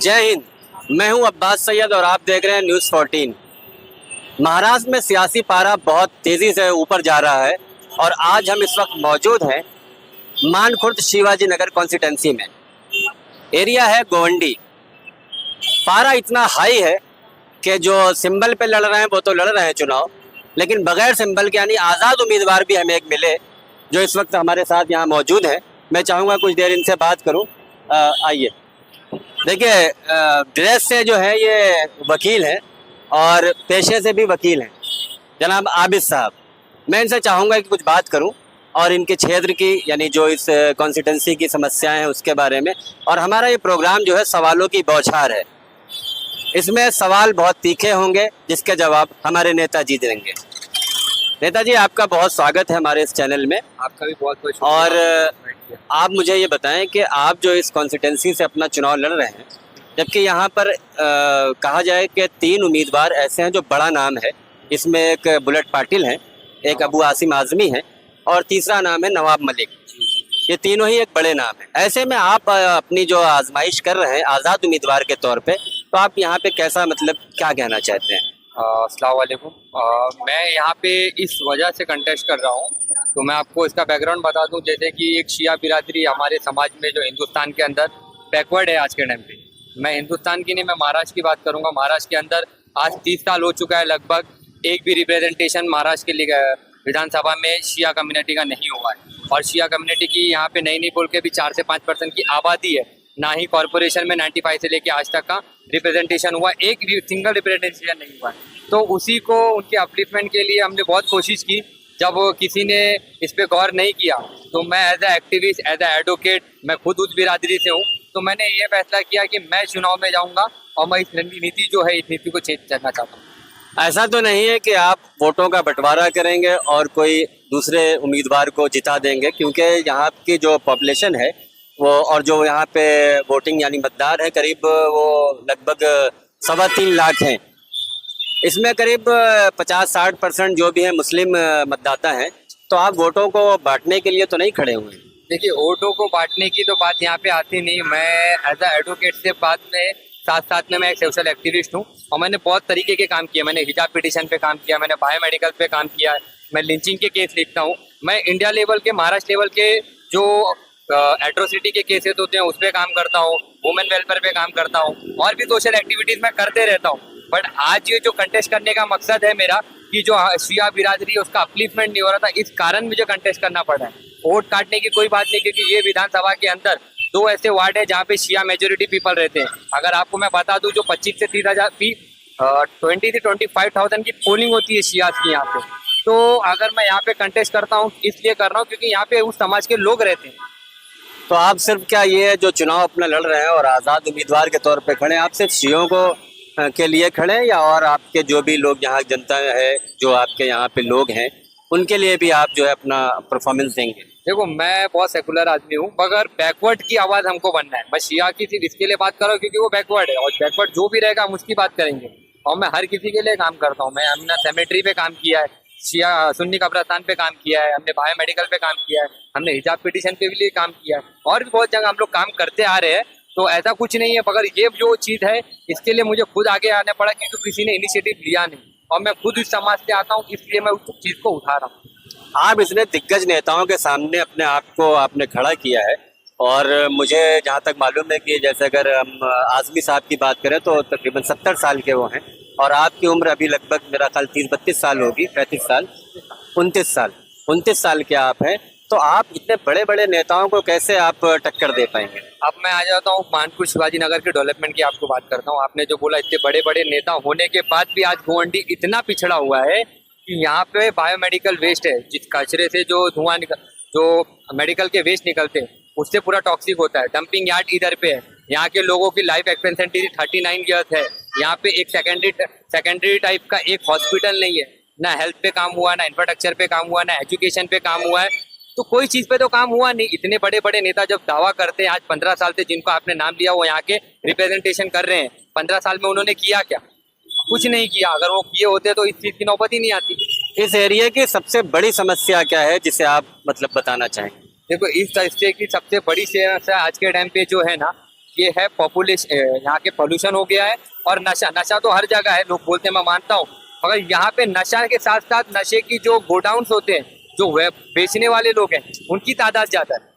जय हिंद। मैं हूं अब्बास सैयद और आप देख रहे हैं न्यूज़ 14। महाराष्ट्र में सियासी पारा बहुत तेज़ी से ऊपर जा रहा है और आज हम इस वक्त मौजूद हैं मानखुर्द शिवाजी नगर कॉन्स्टिटेंसी में। एरिया है गोवंडी। पारा इतना हाई है कि जो सिंबल पे लड़ रहे हैं वो तो लड़ रहे हैं चुनाव, लेकिन बगैर सिंबल के यानी आज़ाद उम्मीदवार भी हमें एक मिले जो इस वक्त हमारे साथ यहाँ मौजूद हैं। मैं चाहूँगा कुछ देर इनसे बात करूँ। आइए। देखिए, ड्रेस से जो है ये वकील हैं और पेशे से भी वकील हैं, जनाब आबिद साहब। मैं इनसे चाहूँगा कि कुछ बात करूं और इनके क्षेत्र की यानी जो इस कॉन्स्टिटेंसी की समस्याएं हैं उसके बारे में। और हमारा ये प्रोग्राम जो है सवालों की बौछार है। इसमें सवाल बहुत तीखे होंगे जिसके जवाब हमारे नेताजी देंगे। नेताजी, आपका बहुत स्वागत है हमारे इस चैनल में। आपका भी बहुत बहुत और आप मुझे ये बताएं कि आप जो इस कॉन्स्टिटेंसी से अपना चुनाव लड़ रहे हैं, जबकि यहाँ पर कहा जाए कि 3 उम्मीदवार ऐसे हैं जो बड़ा नाम है। इसमें एक बुलेट पाटिल हैं, एक अबू आसिम आज़मी हैं और तीसरा नाम है नवाब मलिक। ये तीनों ही एक बड़े नाम हैं। ऐसे में आप अपनी जो आजमाइश कर रहे हैं आज़ाद उम्मीदवार के तौर पे, तो आप यहाँ पे कैसा मतलब क्या कहना चाहते हैं? अस्सलाम वालेकुम। मैं यहाँ पे इस वजह से कंटेस्ट कर रहा हूँ, तो मैं आपको इसका बैकग्राउंड बता दूँ। जैसे कि एक शिया बिरादरी हमारे समाज में जो हिंदुस्तान के अंदर बैकवर्ड है आज के टाइम पे। मैं हिंदुस्तान की नहीं, मैं महाराष्ट्र की बात करूँगा। महाराष्ट्र के अंदर आज 30 साल हो चुका है लगभग, एक भी रिप्रेजेंटेशन महाराष्ट्र के लिए विधानसभा में शिया कम्युनिटी का नहीं हुआ है। और शिया कम्युनिटी की यहाँ पे नहीं बोल के भी 4 से 5% की आबादी है। ना ही कॉरपोरेशन में 95 से लेके आज तक का रिप्रेजेंटेशन हुआ, एक सिंगल रिप्रेजेंटेशन नहीं हुआ है। तो उसी को उनके अपलिफ्टमेंट के लिए हमने बहुत कोशिश की। जब किसी ने इस पे गौर नहीं किया तो मैं as a activist, as a advocate, मैं खुद उस बिरादरी से हूँ, तो मैंने ये फैसला किया कि मैं चुनाव में जाऊँगा और मैं इस नीति जो है, इस नीति को चेंज करना चाहता हूँ। ऐसा तो नहीं है कि आप वोटों का बंटवारा करेंगे और कोई दूसरे उम्मीदवार को जिता देंगे, क्योंकि यहाँ की जो पॉपुलेशन है वो और जो यहाँ पे वोटिंग यानी मतदार है करीब वो लगभग 3.25 लाख हैं। इसमें करीब 50-60% जो भी है मुस्लिम मतदाता हैं। तो आप वोटों को बांटने के लिए तो नहीं खड़े हुए? देखिए, वोटों को बांटने की तो बात यहाँ पे आती नहीं। मैं एज ए एडवोकेट से बात में साथ साथ में मैं एक सोशल एक्टिविस्ट हूँ और मैंने बहुत तरीके के काम किए। मैंने हिजाब पिटीशन पे काम किया, मैंने बायोमेडिकल पे काम किया है, मैं लिंचिंग के केस लिखता हूँ। मैं इंडिया लेवल के, महाराष्ट्र लेवल के जो एट्रोसिटी के केसेस होते हैं उस पर काम करता हूँ, वुमेन वेलफेयर पे काम करता हूँ और भी सोशल एक्टिविटीज़ मैं करते रहता हूँ। बट आज ये जो कंटेस्ट करने का मकसद है मेरा कि जो शिया बिरादरी है उसका अपलिफ्टमेंट नहीं हो रहा था, इस कारण मुझे कंटेस्ट करना पड़ा है। वोट काटने की कोई बात नहीं, क्योंकि ये विधानसभा के अंदर 2 ऐसे वार्ड है जहाँ पे शिया मेजोरिटी पीपल रहते हैं। अगर आपको मैं बता दूं, जो 25 से 30,000 20 से 25,000 की पोलिंग होती है शिया की यहाँ पे। तो अगर मैं यहाँ पे कंटेस्ट करता हूँ इसलिए कर रहा हूँ क्योंकि यहाँ पे उस समाज के लोग रहते हैं। तो आप सिर्फ क्या ये जो चुनाव अपना लड़ रहे हैं और आज़ाद उम्मीदवार के तौर पे खड़े हैं, आप सिर्फ शियों को के लिए खड़े हैं या और आपके जो भी लोग यहाँ जनता है, जो आपके यहाँ पे लोग हैं, उनके लिए भी आप जो है अपना परफॉर्मेंस देंगे? देखो, मैं बहुत सेकुलर आदमी हूँ, मगर बैकवर्ड की आवाज़ हमको बनना है। मैं शिया की सिर्फ इसके लिए बात कर रहा हूँ क्योंकि वो बैकवर्ड है, और बैकवर्ड जो भी रहेगा हम उसकी बात करेंगे। और मैं हर किसी के लिए काम करता हूँ। मैं हमने सेमेट्री पे काम किया है, शिया सुन्नी कब्रिस्तान पे काम किया है, हमने बायोमेडिकल पे काम किया है, हमने हिजाब पिटीशन पे भी काम किया है, और भी बहुत जगह हम लोग काम करते आ रहे हैं। तो ऐसा कुछ नहीं है, मगर ये जो चीज़ है इसके लिए मुझे खुद आगे आना पड़ा क्योंकि किसी ने इनिशिएटिव लिया नहीं, और मैं खुद इस समाज से आता हूँ, इसलिए मैं उस चीज़ को उठा रहा हूँ। आप इतने दिग्गज नेताओं के सामने अपने आप को आपने खड़ा किया है, और मुझे जहाँ तक मालूम है कि जैसे अगर हम आज़मी साहब की बात करें तो तकरीबन 70 साल के वो हैं, और आपकी उम्र अभी लगभग मेरा ख्याल 30-32 साल होगी, 35 साल, 29 साल के आप हैं। तो आप इतने बड़े बड़े नेताओं को कैसे आप टक्कर दे पाएंगे? अब मैं आ जाता हूँ मानपुर शिवाजी नगर के डेवलपमेंट की आपको बात करता हूँ। आपने जो बोला, इतने बड़े बड़े नेता होने के बाद भी आज गोवंडी इतना पिछड़ा हुआ है कि यहाँ पे बायोमेडिकल वेस्ट है, जिस कचरे से जो धुआं जो मेडिकल के वेस्ट निकलते हैं उससे पूरा टॉक्सिक होता है। डंपिंग यार्ड इधर पे है। यहाँ के लोगों की लाइफ एक्सपेक्टेंसी 39 ईयर्स है। यहाँ पे एक सेकेंडरी टाइप का एक हॉस्पिटल नहीं है। ना हेल्थ पे काम हुआ, ना इंफ्रास्ट्रक्चर पे काम हुआ, ना एजुकेशन पे काम हुआ है। तो कोई चीज़ पे तो काम हुआ नहीं। इतने बड़े बड़े नेता जब दावा करते हैं, आज 15 साल से जिनको आपने नाम लिया वो यहाँ के रिप्रेजेंटेशन कर रहे हैं, 15 साल में उन्होंने किया क्या? कुछ नहीं किया। अगर वो किए होते तो इस चीज़ की नौबत ही नहीं आती। इस एरिया की सबसे बड़ी समस्या क्या है जिसे आप मतलब बताना चाहेंगे? देखो, इस तरह की सबसे बड़ी समस्या आज के टाइम पे जो है ना, ये है पॉपुलेशन, यहाँ के पोल्यूशन हो गया है। और नशा, नशा तो हर जगह है, लोग बोलते हैं, मैं मानता हूँ, मगर यहाँ पे नशा के साथ साथ नशे की जो गोडाउन्स होते हैं, जो बेचने वाले लोग हैं, उनकी तादाद ज़्यादा है।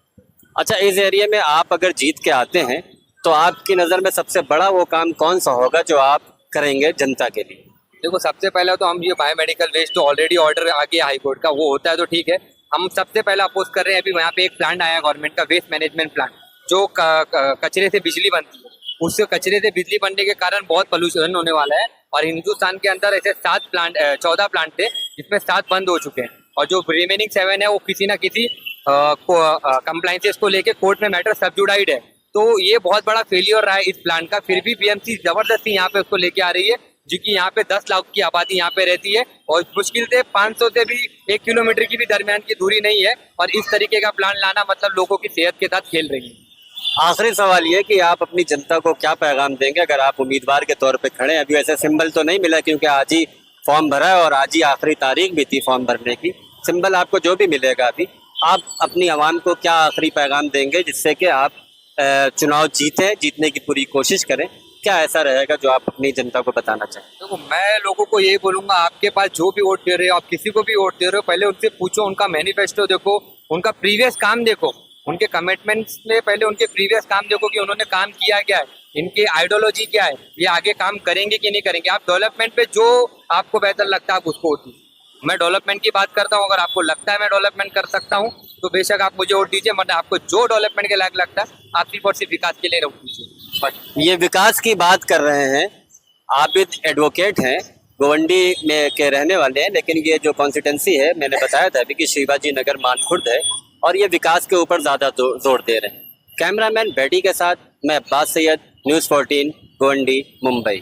अच्छा, इस एरिया में आप अगर जीत के आते हैं तो आपकी नज़र में सबसे बड़ा वो काम कौन सा होगा जो आप करेंगे जनता के लिए? देखो, सबसे पहले तो हम ये बायोमेडिकल वेस्ट तो ऑलरेडी ऑर्डर आ गया हाई कोर्ट का, वो होता है तो ठीक है। हम सबसे पहले अपोज कर रहे हैं, अभी यहाँ पे एक प्लांट आया गवर्नमेंट का, वेस्ट मैनेजमेंट प्लांट, जो कचरे से बिजली बनती है। उससे कचरे से बिजली बनने के कारण बहुत पोल्यूशन होने वाला है। और हिंदुस्तान के अंदर ऐसे 14 प्लांट थे, जिसमें 7 बंद हो चुके हैं, और जो रिमेनिंग 7 है वो किसी ना किसी कंप्लाइंसेस को लेके कोर्ट में मैटर सबजुडाइड है। तो ये बहुत बड़ा फेलियर रहा है इस प्लांट का। फिर भी बीएमसी जबरदस्ती यहाँ पे उसको लेके आ रही है, जो कि यहाँ पे 10 लाख की आबादी यहाँ पे रहती है, और मुश्किल से 500 से भी 1 किलोमीटर की भी दरमियान की दूरी नहीं है। और इस तरीके का प्लान लाना मतलब लोगों की सेहत के साथ खेल रही है। आखिरी सवाल ये कि आप अपनी जनता को क्या पैगाम देंगे अगर आप उम्मीदवार के तौर पे खड़े हैं? अभी ऐसे सिंबल तो नहीं मिला क्योंकि आज ही फॉर्म भरा है और आज ही आखिरी तारीख भी थी फॉर्म भरने की। सिंबल आपको जो भी मिलेगा अभी, आप अपनी आवाम को क्या आखिरी पैगाम देंगे जिससे कि आप चुनाव जीतने की पूरी कोशिश करें? क्या ऐसा रहेगा जो आप अपनी जनता को बताना चाहें? देखो, मैं लोगों को यही बोलूंगा, आपके पास जो भी वोट दे रहे हो, आप किसी को भी वोट दे रहे हो, पहले उनसे पूछो, उनका मैनिफेस्टो देखो, उनका प्रीवियस काम देखो, उनके कमिटमेंट्स में पहले उनके प्रीवियस काम देखो कि उन्होंने काम किया क्या है, इनकी आइडियोलॉजी क्या है, ये आगे काम करेंगे कि नहीं करेंगे। आप डेवलपमेंट पे जो आपको बेहतर लगता है आप उसको वोट दीजिए। मैं डेवलपमेंट की बात करता हूँ, अगर आपको लगता है मैं डेवलपमेंट कर सकता हूँ तो बेशक आप मुझे वोट दीजिए, मतलब आपको जो डेवलपमेंट के लायक लगता है आप सिर्फ और सिर्फ विकास के लिए वोट दीजिए। बस। ये विकास की बात कर रहे हैं, आबिद एडवोकेट हैं, गोवंडी में के रहने वाले हैं, लेकिन ये जो कॉन्स्टिटेंसी है मैंने बताया था अभी कि शिवाजी नगर मानखुर्द है और ये विकास के ऊपर ज़्यादा जोर दे रहे हैं। कैमरामैन बेटी के साथ मैं अब्बास सैयद, न्यूज़ 14, गोवंडी, मुंबई।